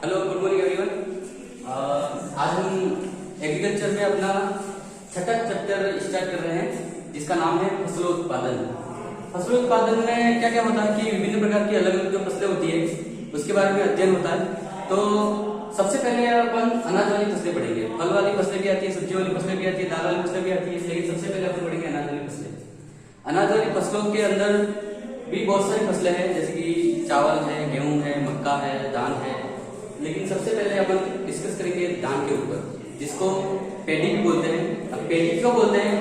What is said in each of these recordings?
Hello, good morning everyone. आज हम agriculture में अपना छठा चैप्टर स्टार्ट कर रहे हैं, जिसका नाम है फसलोत्पादन। फसलोत्पादन में क्या क्या होता है कि विभिन्न प्रकार की अलग अलग जो फसलें होती है उसके बारे में अध्ययन होता है। तो सबसे पहले अपन अनाज वाली फसलें पढ़ेंगे। फल वाली फसलें भी आती है, सब्जी वाली फसलें भी आती है, दाल वाली फसलें भी आती है, लेकिन सबसे पहले अपन पढ़ेंगे अनाज वाली फसलें। अनाज वाली फसलों के अंदर भी बहुत सारी फसलें हैं, जैसे कि चावल है, गेहूं है, मक्का है, धान है। लेकिन सबसे पहले अपन डिस्कस करेंगे धान के ऊपर, जिसको पैडी भी बोलते हैं। अब पैडी क्यों बोलते हैं,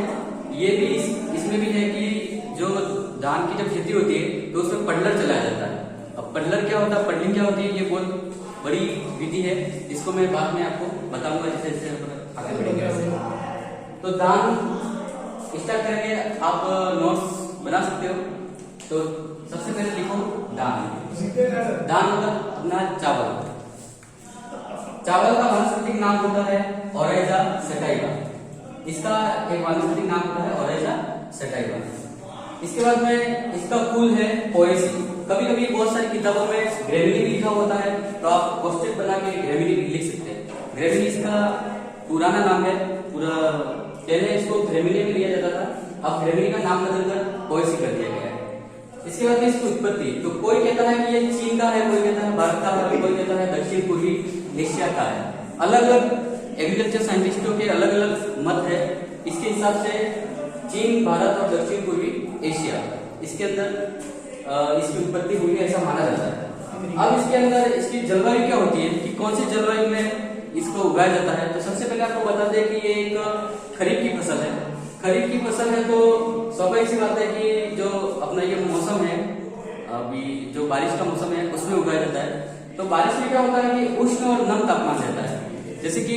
ये भी इसमें भी है कि जो धान की जब खेती होती है तो उसमें पडलर चलाया जाता है। अब पडलर क्या होता है, पडलिंग क्या होती है, ये बहुत बड़ी विधि है, जिसको मैं बाद में आपको बताऊंगा जैसे जैसे आगे बढ़ेंगे। तो धान स्टार्ट करेंगे, आप नोट्स बना सकते हो। तो सबसे पहले लिखो धान। धान मतलब अपना चावल। चावल का वानस्पतिक नाम होता है ओरेजा सटाइवा। इसका एक वानस्पतिक नाम होता है ओरेजा सटाइवा। इसके बाद में इसका कुल है पोएसी। कभी कभी बहुत सारी किताबों में ग्रेविनी लिखा होता है, तो आप क्वेश्चन बना के ग्रेविनी लिख सकते हैं। ग्रेविनी इसका पुराना नाम है, पूरा पहले इसको ग्रेविनी में लिया जाता था, अब ग्रेविनी का नाम बदलकर पोएसी कर दिया गया है। इसके बाद में इसकी उत्पत्ति, तो कोई कहता है कि ये चीन का है, कोई कहता है भारत का है, कोई कहता है दक्षिण पूर्वी एशिया का है। अलग अलग एग्रीकल्चर साइंटिस्टों के अलग अलग मत है। इसके हिसाब से चीन, भारत और दक्षिण पूर्वी एशिया, इसके अंदर इसकी उत्पत्ति हुई है, ऐसा माना जाता है। अब इसके अंदर इसकी जलवायु क्या होती है, कि कौन सी जलवायु में इसको उगाया जाता है। तो सबसे पहले आपको बता दें कि ये एक खरीफ की फसल है। खरीफ की फसल है तो स्वाभाविक सी बात है कि जो अपना ये मौसम है, अभी जो बारिश का मौसम है उसमें उगाया जाता है। तो बारिश में क्या होता है कि उष्ण और नम तापमान रहता है। जैसे कि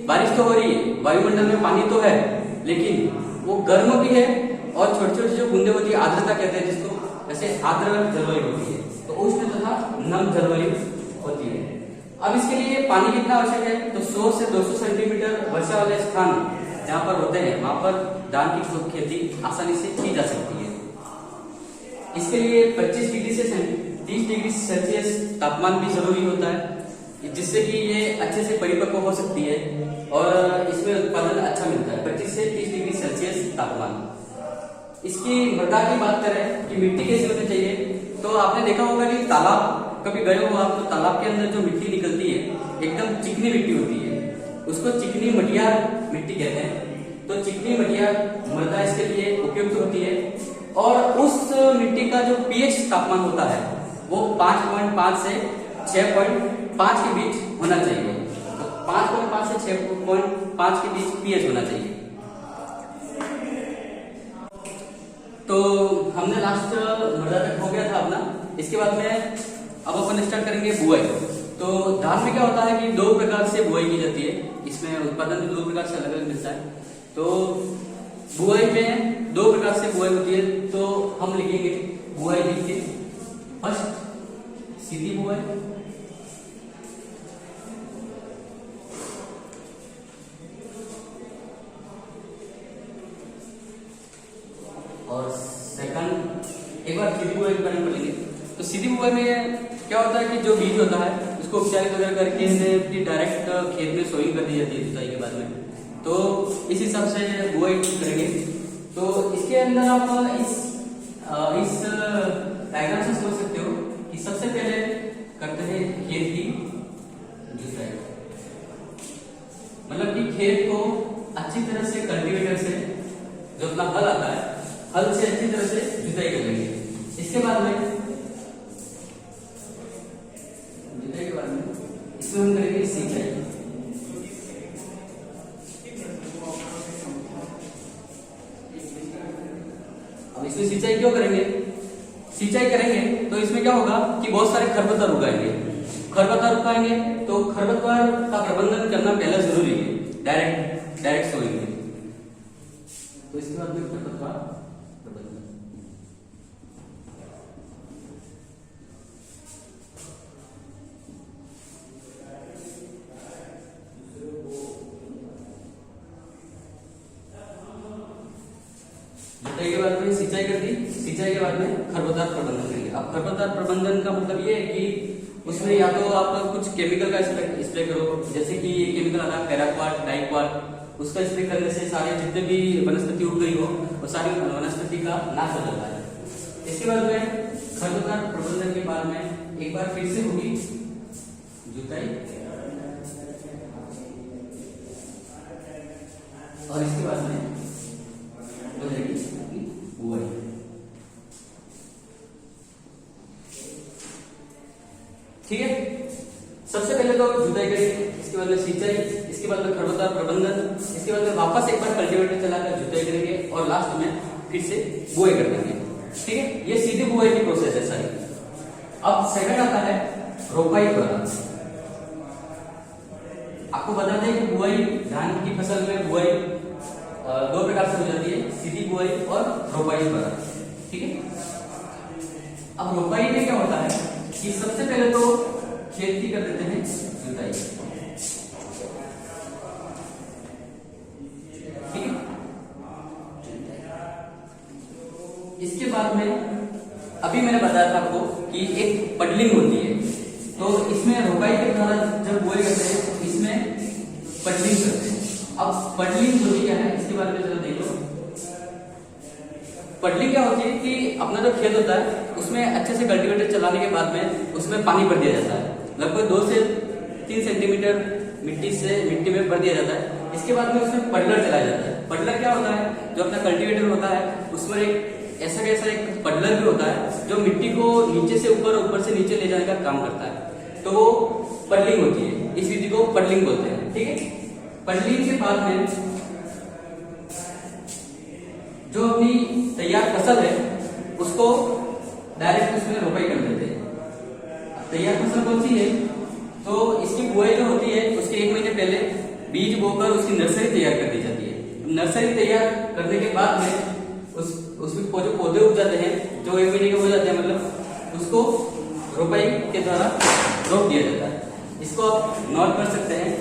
बारिश तो हो रही है, वायुमंडल में पानी तो है, लेकिन वो गर्म भी है और छोटी छोटी जो बूंदे होती है, आर्द्रता कहते हैं जिसको, जैसे आर्द्र जलवायु होती है, तो उष्ण तथा नम जलवायु होती है। अब इसके लिए पानी कितना आवश्यक है, तो 100 से 200 सेंटीमीटर वर्षा वाले स्थान जहाँ पर होते हैं वहां पर धान की खेती आसानी से की जा सकती है। इसके लिए 25 डिग्री से 30 डिग्री सेल्सियस तापमान भी जरूरी होता है, जिससे कि ये अच्छे से परिपक्व हो सकती है और इसमें उत्पादन अच्छा मिलता है। 25 से 30 डिग्री सेल्सियस तापमान। इसकी मृदा की बात करें कि मिट्टी कैसी होनी चाहिए, तो आपने देखा होगा कि तालाब कभी गए हो आप, तो तालाब के अंदर जो मिट्टी निकलती है एकदम चिकनी मिट्टी होती है, उसको चिकनी मटिया मिट्टी कहते हैं। तो चिकनी मटिया मृदा इसके लिए उपयुक्त होती है। और उस मिट्टी का जो पीएच तापमान होता है वो 5.5 से 6.5 के बीच होना चाहिए। तो 5.5 से 6.5 के बीच पीएच होना चाहिए। तो हमने लास्ट मृदा तक हो गया था अपना। इसके बाद में अब अपन स्टार्ट करेंगे बुआई। तो धान में क्या होता है कि 2 प्रकार से बुआई की जाती है, इसमें उत्पादन भी 2 प्रकार से अलग अलग मिलता है। तो बुआई में 2 प्रकार से बुआई होती है, तो हम लिखेंगे बुआई लिख के, फर्स्ट सीधी बुआई, और सेकंड एक बार सीधी बुआई के बारे में पढ़ेंगे। तो सीधी बुआई में क्या होता है कि जो बीज होता है उसको उपचारित वगैरह करके डायरेक्ट खेत में सोइंग कर दी जाती है जुताई के बाद में। तो इस हिसाब से बुआई करेंगे। तो इसके अंदर आप इस डायग्राम से समझ सकते हो कि सबसे पहले करते हैं खेत की जुताई। मतलब कि खेत को अच्छी तरह से कल्टीवेटर से, जो अपना हल आता है, हल से अच्छी तरह से जुताई कर लेंगे। इसके बाद में जुताई के बाद में इसमें हम करेंगे सिंचाई। अब इसमें सिंचाई क्यों करेंगे, सिंचाई करेंगे तो इसमें क्या होगा कि बहुत सारे खरपतवार उगाएंगे। खरपतवार उगाएंगे तो खरपतवार का प्रबंधन करना पहले जरूरी है, डायरेक्ट सोइंग में। तो इसके बाद में खरपतवार प्रबंधन। जुताई के बाद में सिंचाई कर दी, सिंचाई के बाद में खरपतवार प्रबंधन करेंगे। अब खरपतवार प्रबंधन का मतलब ये है कि उसमें या तो आप कुछ केमिकल का स्प्रे करो, जैसे कि ये केमिकल आता है पैराक्वाट, डाइक्वाट, उसका स्प्रे करने से सारे जितने भी वनस्पति उग गई हो वो सारी वनस्पति का नाश हो जाता है। इसके बाद में खरपतवार प्रबंधन के बारे में एक बार फिर से होगी जुताई, और इसके बाद में हो जाएगी बुआई। ठीक है, सबसे पहले तो जुताई करेंगे, इसके बाद में सिंचाई, इसके बाद में खरपतवार प्रबंधन, इसके बाद में वापस एक बार कल्टीवेटर चलाकर जुताई करेंगे और लास्ट में फिर से बुआई कर देंगे। ठीक है, ये सीधी बुआई की प्रोसेस है सारी। अब सेकंड आता है रोपाई वाला। आपको बता दें कि बुआई, धान की फसल में बुआई दो प्रकार से हो जाती है, सीधी बुआई और रोपाई वाला। ठीक है, अब रोपाई में क्या होता है कि सबसे पहले तो खेत की कर देते हैं जुताई। ठीक है, इसके बाद में अभी मैंने बताया था आपको कि एक पडलिंग होती है, तो इसमें रोपाई के द्वारा जब बुआई करते हैं तो इसमें पडलिंग करते हैं। अब पडलिंग होती क्या है इसके बारे में जरा देख लो। पडलिंग क्या होती है कि अपना जो खेत होता है उसमें अच्छे से कल्टीवेटर चलाने के बाद में उसमें पानी भर दिया जाता है, लगभग 2 से 3 सेंटीमीटर मिट्टी में भर दिया जाता है। इसके बाद में उसमें पडलर चलाया जाता है। पडलर क्या होता है, जो अपना कल्टीवेटर होता है उसमें एक ऐसा कैसा एक पडलर भी होता है जो मिट्टी को नीचे से ऊपर, ऊपर से नीचे ले जाने का काम करता है, तो वो पडलिंग होती है। इस विधि को पडलिंग बोलते हैं। ठीक है, पडलिंग के बाद में जो अपनी तैयार फसल है उसको डायरेक्ट उसमें रोपाई कर देते हैं। तैयार फसल कौन सी है, तो इसकी बुआई जो होती है उसके 1 महीने पहले बीज बोकर उसकी नर्सरी तैयार कर दी जाती है। नर्सरी तैयार करने के बाद में उसमें जो पौधे उग जाते हैं, जो 1 महीने के हो जाते हैं, मतलब उसको रोपाई के द्वारा रोप दिया जाता है। इसको आप नोट कर सकते हैं।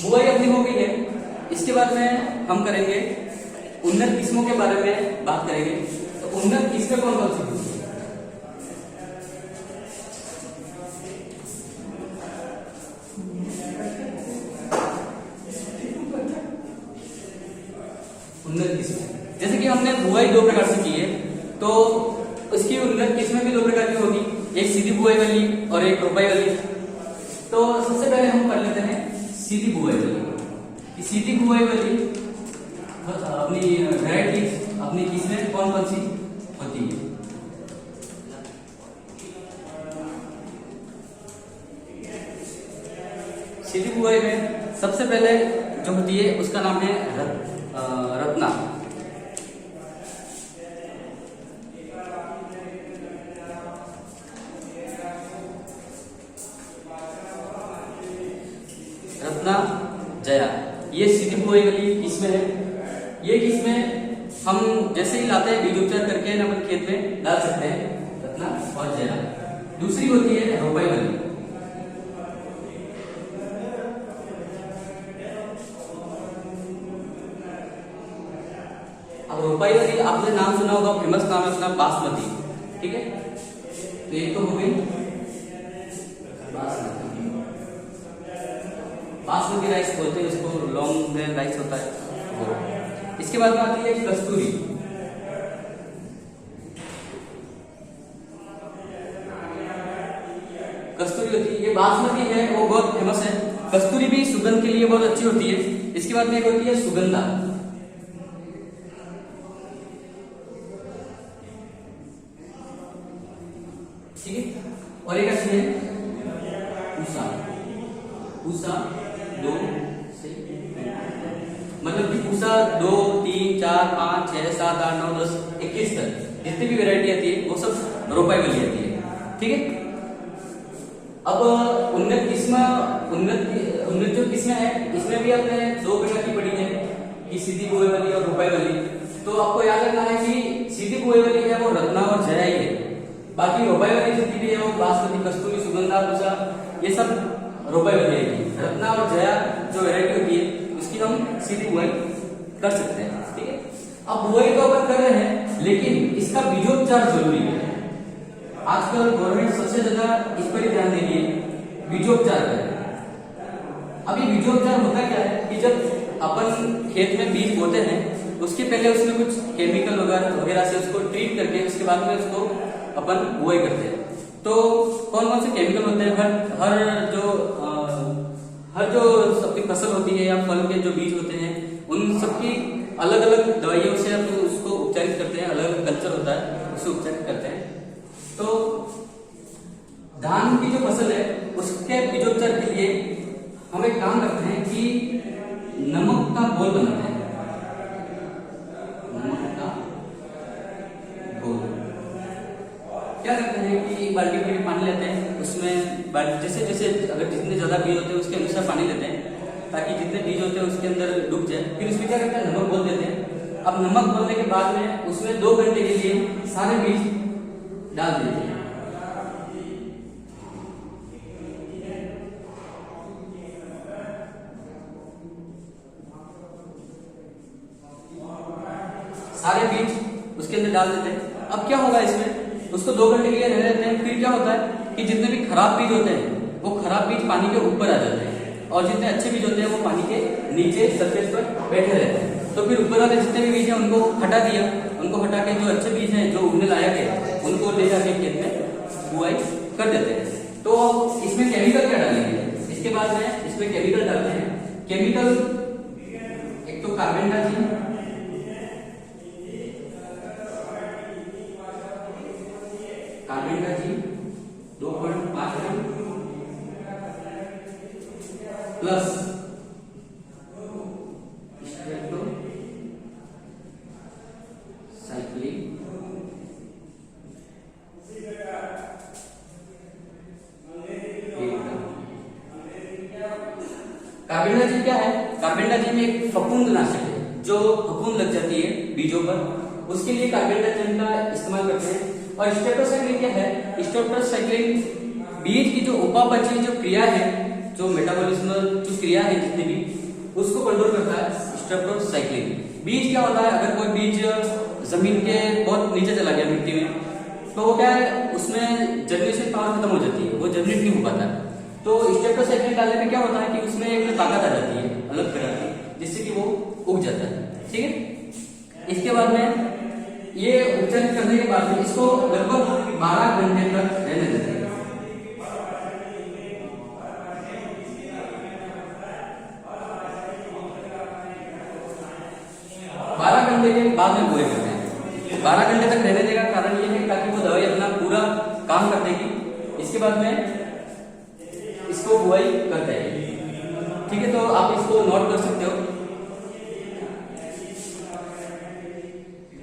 बुआई अपनी हो गई है। इसके बाद में हम करेंगे उन्नत किस्मों के बारे में बात करेंगे। तो उन्नत किस्में कौन कौन सी होती है? उन्नत किस्में, जैसे कि हमने बुआई 2 प्रकार से की है, तो उसकी उन्नत किस्में भी 2 प्रकार की होगी, एक सीधी बुआई वाली और एक रोपाई वाली। तो सबसे पहले हम कर लेते हैं सीधी बुआई वाली। सीधी बुआई वाली अपनी वैरायटी, अपनी किस्में कौन कौन सी होती है? सीधी बुआई में सबसे पहले जो होती है उसका नाम है रत्ना। रत्ना, जया, ये सीधी बुआई वाली किस्में है। ये किस्में हम जैसे ही लाते हैं बीज उपचार करके न अपने खेत में डाल सकते हैं, रत्ना और जया। दूसरी होती है रोपाई वाली। अब रोपाई वाली आपने नाम सुना होगा, फेमस नाम है उसका बासमती। ठीक है, तो ये तो हो गई बासमती। बासमती राइस बोलते हैं इसको, लॉन्ग ग्रेन राइस होता है वो। इसके बाद में आती है कस्तूरी। कस्तूरी होती है, ये बासमती है वो बहुत फेमस है। कस्तूरी भी सुगंध के लिए बहुत अच्छी होती है। इसके बाद में एक होती है सुगंधा। ठीक है, और एक अच्छी है उषा। उषा 2 से, मतलब कि उषा 2, 3, 4, 5, 6, 7, 8, 9, 10, 21 तक जितनी भी वैरायटी आती है वो सब रोपाई वाली आती है। ठीक है, अब उन्नत किस्म, उन्नत जो किस्में है इसमें भी आपने 2 प्रकार की पढ़ी है कि सीधी बुआई वाली और रोपाई वाली। तो आपको याद रखना है कि सीधी बुआई वाली है वो रत्ना और जया ही है। बाकी रोपाई वाली जितनी भी है वो बासमती, कस्तूरी, सुगंधा, पूसा, ये सब रोपाई वाली रहेगी। रत्ना और जया जो वैरायटी होती है उसकी हम सीधी बुआई कर सकते हैं। ठीक है, अब बुआई तो अपन कर रहे हैं, लेकिन इसका बीजोपचार जरूरी है। आजकल गवर्नमेंट सबसे ज्यादा इस पर ही ध्यान दे रही है, बीजोपचार करें। अभी बीजोपचार होता क्या है कि जब अपन खेत में बीज बोते हैं उसके पहले उसमें कुछ केमिकल वगैरह से उसको ट्रीट करके उसके बाद में उसको अपन बुआई करते हैं। तो कौन कौन से केमिकल होते हैं, हर जो सबकी फसल होती है या फल के जो बीज होते हैं उन सबकी अलग अलग दवाइयों से हम उसको उपचारित करते हैं, अलग अलग कल्चर होता है उससे उपचारित करते हैं। तो धान की जो फसल है उसके बीजोपचार के लिए हम एक काम करते हैं कि नमक का घोल बनाते हैं। नमक का घोल क्या करते हैं कि एक बाल्टी में पानी लेते हैं, उसमें जैसे जैसे अगर जितने ज्यादा बीज होते हैं उसके अनुसार पानी लेते हैं ताकि जितने बीज होते हैं उसके अंदर डूब जाए। फिर उसमें क्या करते हैं, नमक घोल देते हैं। अब नमक घोलने के बाद में उसमें 2 घंटे के लिए सारे बीज डाल देते हैं। सारे बीज उसके अंदर डाल देते हैं। अब क्या होगा, इसमें उसको 2 घंटे के लिए रहने देते हैं। फिर क्या होता है कि जितने भी खराब बीज होते हैं वो खराब बीज पानी के ऊपर आ जाते हैं और जितने अच्छे बीज होते हैं वो पानी के नीचे सरफेस पर बैठे रहते हैं। तो फिर ऊपर वाले जितने भी बीज हैं उनको हटा दिया, उनको हटा के जो अच्छे बीज हैं जो उगने लायक है उनको ले जाके खेत में बुआई कर देते हैं। तो इसमें केमिकल क्या डालेंगे, इसके बाद में इसमें केमिकल डालते हैं। केमिकल एक तो carbendazim, carbendazim 2.5 gram plus cyclic carbendazim क्या है, कार्बेंडाजिम एक फफूंदनाशक है जो फफूंद लग जाती है बीजों पर, उसके लिए कार्बेंडाजिम का इस्तेमाल करते हैं। और स्टेप्टोसाइक्लिन क्या है, स्टेप्टोसाइक्लिन बीज की जो उपापचय जो क्रिया है, जो मेटाबॉलिज्म जो क्रिया है जितनी भी, उसको कंट्रोल करता है स्टेप्टोसाइक्लिन। बीज क्या होता है, अगर कोई बीज जमीन के बहुत नीचे चला गया मिट्टी में तो वो क्या है, उसमें जर्मिनेशन पावर खत्म हो जाती है, वो जर्मिनेट नहीं हो पाता। तो स्टेप्टोसाइक्लिन डालने में क्या होता है कि उसमें एक ताकत आ जाती है अलग तरह की, जिससे कि वो उग जाता है। ठीक है, इसके बाद में ये उपचारित करने के बाद में इसको लगभग 12 घंटे तक रहने देते हैं। 12 घंटे के बाद में बुआई करते हैं। 12 घंटे तक रहने देगा, कारण ये है ताकि वो दवाई अपना पूरा काम कर देगी। इसके बाद में इसको बुआई करते हैं। ठीक है, तो आप इसको नोट कर सकते हो।